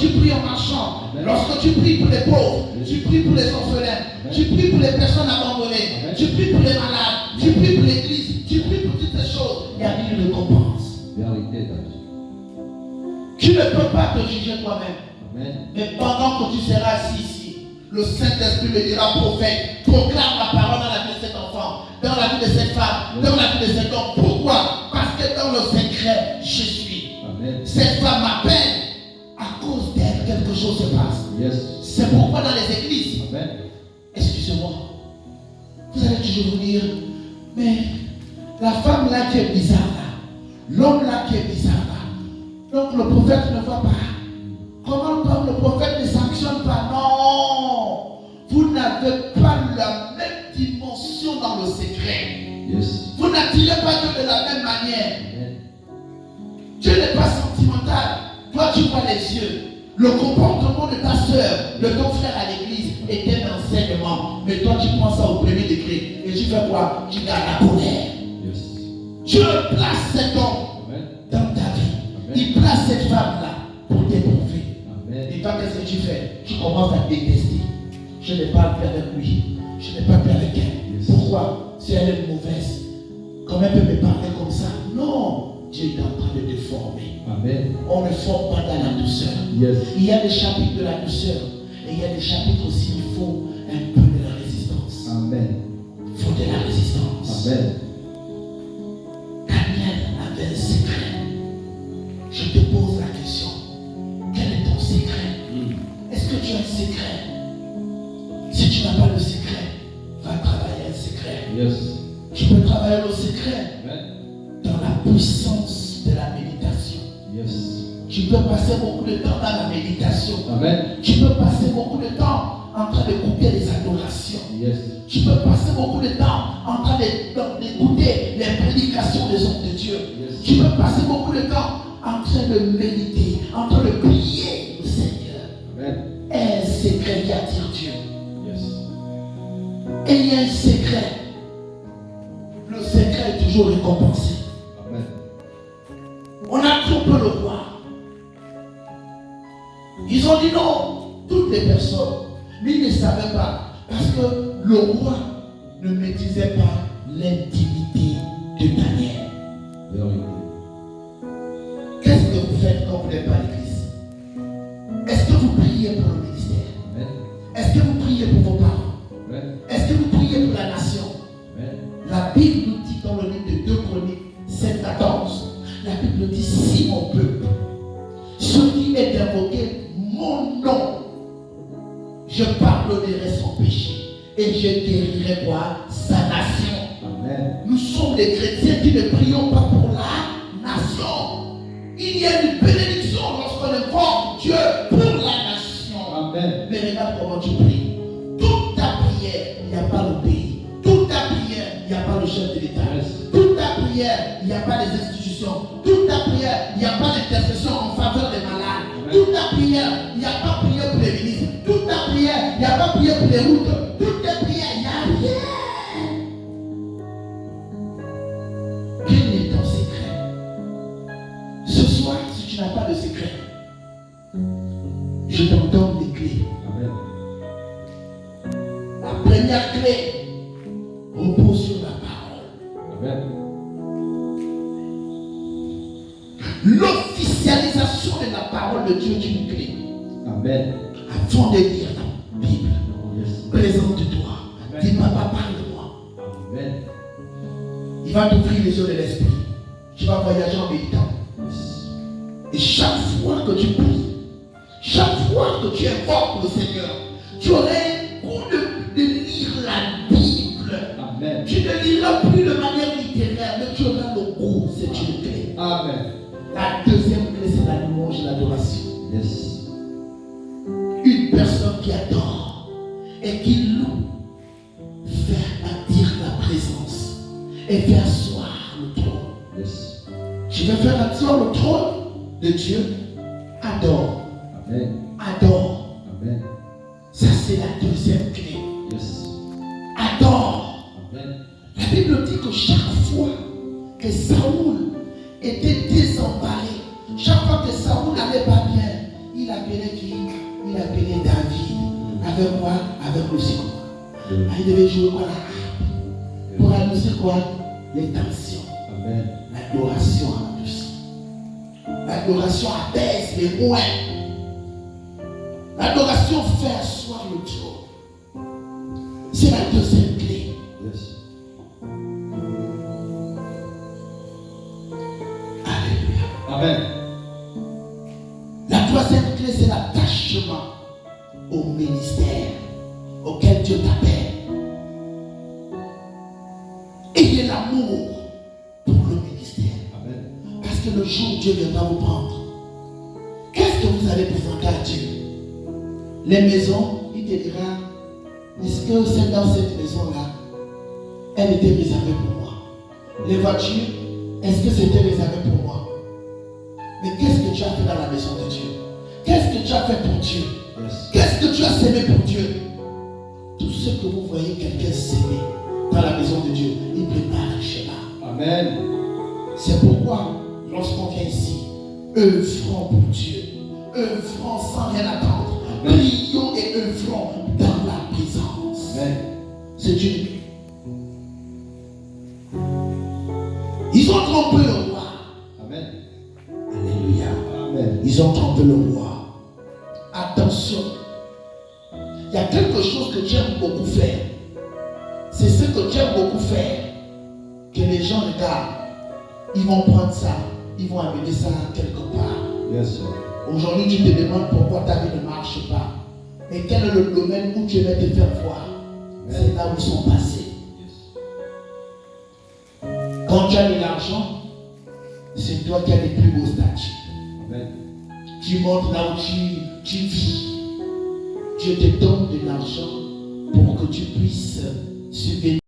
tu pries en marchant, lorsque tu pries pour les pauvres, tu pries pour les orphelins, tu pries pour les personnes abandonnées, tu pries pour les malades, tu pries pour l'église, tu pries pour toutes ces choses, il y a une récompense. Tu ne peux pas te juger toi-même. Mais pendant que tu seras assis ici, le Saint-Esprit me dira, prophète, proclame la parole dans la vie de cet enfant, dans la vie de cette femme, dans la vie de cet homme. Pourquoi? Parce que dans le secret, je suis. Cette femme m'appelle, à cause d'elle, quelque chose se passe. C'est pourquoi dans les églises, excusez-moi, vous allez toujours vous dire, mais la femme là qui est bizarre là, l'homme là qui est bizarre là, donc le prophète ne voit pas. Comment le prophète ne sanctionne pas? Non, vous n'avez pas la même dimension dans le secret. Vous n'attirez pas Dieu de la même manière. Dieu n'est pas sentimental. Toi tu vois les yeux. Le comportement de ta soeur, de ton frère à l'église est un enseignement. Mais toi tu prends ça au premier degré. Et tu fais quoi? Tu gardes la colère. Dieu place cet homme dans ta vie. Il place cette femme là pour t'éprouver. Et toi, qu'est-ce que tu fais? Tu commences à détester. Je n'ai pas plus avec lui. Je n'ai pas plus avec elle. Pourquoi? Si elle est mauvaise, comment elle peut me parler comme ça? Non. Dieu est en train de te former. On ne forme pas dans la douceur. Il y a des chapitres de la douceur. Et il y a des chapitres aussi, il faut un peu de la résistance. Il faut de la résistance. Daniel avait un secret. Je te pose la question. Quel est ton secret? Est-ce que tu as un secret? Si tu n'as pas le secret, va travailler un secret. Tu peux travailler le secret dans la puissance de la méditation. Tu peux passer beaucoup de temps dans la méditation. Tu peux passer beaucoup de temps en train d'écouter les adorations. Tu peux passer beaucoup de temps en train d'écouter les prédications des hommes de Dieu. Tu peux passer beaucoup de temps en train de méditer, en train de prier le Seigneur. Et un secret qui attire Dieu. Et il y a un secret. Le secret est toujours récompensé. On a trompé le roi. Ils ont dit non, toutes les personnes. Mais ils ne savaient pas. Parce que le roi ne maîtrisait pas l'intimité de Daniel. Qu'est-ce que vous faites quand vous n'êtes pas à l'église? Est-ce que vous priez pour le ministère? Est-ce que vous priez pour vos parents? Est-ce que vous priez pour la nation? La Bible nous dit dans le livre de 2 Chroniques 7-14, la Bible dit, si mon peuple, celui est invoqué mon nom, je pardonnerai son péché et je guérirai quoi? Sa nation. Nous sommes des chrétiens qui ne prions pas pour la nation. Il y a une bénédiction lorsqu'on invoque Dieu pour la nation. Mais regarde comment tu pries. Toute ta prière, il n'y a pas le pays. Toute ta prière, il n'y a pas le chef de l'État. Toute ta prière, il n'y a pas les institutions. Toute ta prière, il n'y a pas l'intercession en faveur des malades. Toute ta prière, il n'y a pas prière pour les ministres. Toute ta prière, il n'y a pas prière pour les routes. Toute ta prière, il n'y a rien. Quel est ton secret? Ce soir, si tu n'as pas de secret, je t'en donne des clés. La première clé repose sur la parole. L'officialisation de la parole de Dieu est une clé. Avant de lire la Bible, présente-toi. Dis, papa, parle-moi. Il va t'ouvrir les yeux de l'esprit. Tu vas voyager en méditant. Et chaque fois que tu pries, chaque fois que tu invoques le Seigneur, tu aurais un goût de lire la Bible. Tu ne liras plus de manière littéraire, mais tu auras le goût. C'est une clé. La deuxième clé, c'est la louange et l'adoration. Une personne qui adore et qui loue fait attirer la présence et fait asseoir le trône. Tu veux faire asseoir le trône de Dieu? Adore. Adore. Ça, c'est la deuxième clé. Adore. La Bible dit que chaque fois que Saoul était désemparé, chaque fois que Saoul n'allait pas bien, il appelait Dieu. avec quoi? Avec le psycho. Il devait jouer quoi? La harpe. Pour annoncer quoi? Les tensions. Amen. L'adoration adoucit. L'adoration apaise les moins. L'adoration fait asseoir le Dieu. C'est la deuxième clé. Yes. Alléluia. Amen. La troisième clé, c'est l'attachement au ministère auquel Dieu t'appelle. Ayez l'amour pour le ministère. Amen. Parce que le jour où Dieu viendra vous prendre, qu'est-ce que vous allez présenter à Dieu? Les maisons, il te dira, est-ce que c'est dans cette maison-là, elle était réservée pour moi? Les voitures, est-ce que c'était réservé pour moi? Mais qu'est-ce que tu as fait dans la maison de Dieu? Qu'est-ce que tu as fait pour Dieu? Yes. Qu'est-ce que tu as sémé pour Dieu? Tout ce que vous voyez quelqu'un s'aimer dans la maison de Dieu, il prépare le chemin. Amen. C'est pourquoi, lorsqu'on vient ici, œuvrons pour Dieu, œuvrons sans rien attendre, Amen. prions et œuvrons dans la présence. Amen. C'est Dieu. Ils ont trompé le roi. Amen. Alléluia. Amen. Ils ont trompé le roi. Attention. Il y a quelque chose que tu aimes beaucoup faire. C'est ce que tu aimes beaucoup faire. Que les gens regardent. Ils vont prendre ça. Ils vont amener ça quelque part. Yes, sir. Aujourd'hui, tu te demandes pourquoi ta vie ne marche pas. Mais quel est le domaine où tu vas te faire voir? C'est là où ils sont passés. Yes. Quand tu as de l'argent, c'est toi qui as les plus beaux statuts. Amen. Tu montes là où tu vis. Dieu te donne de l'argent pour que tu puisses subvenir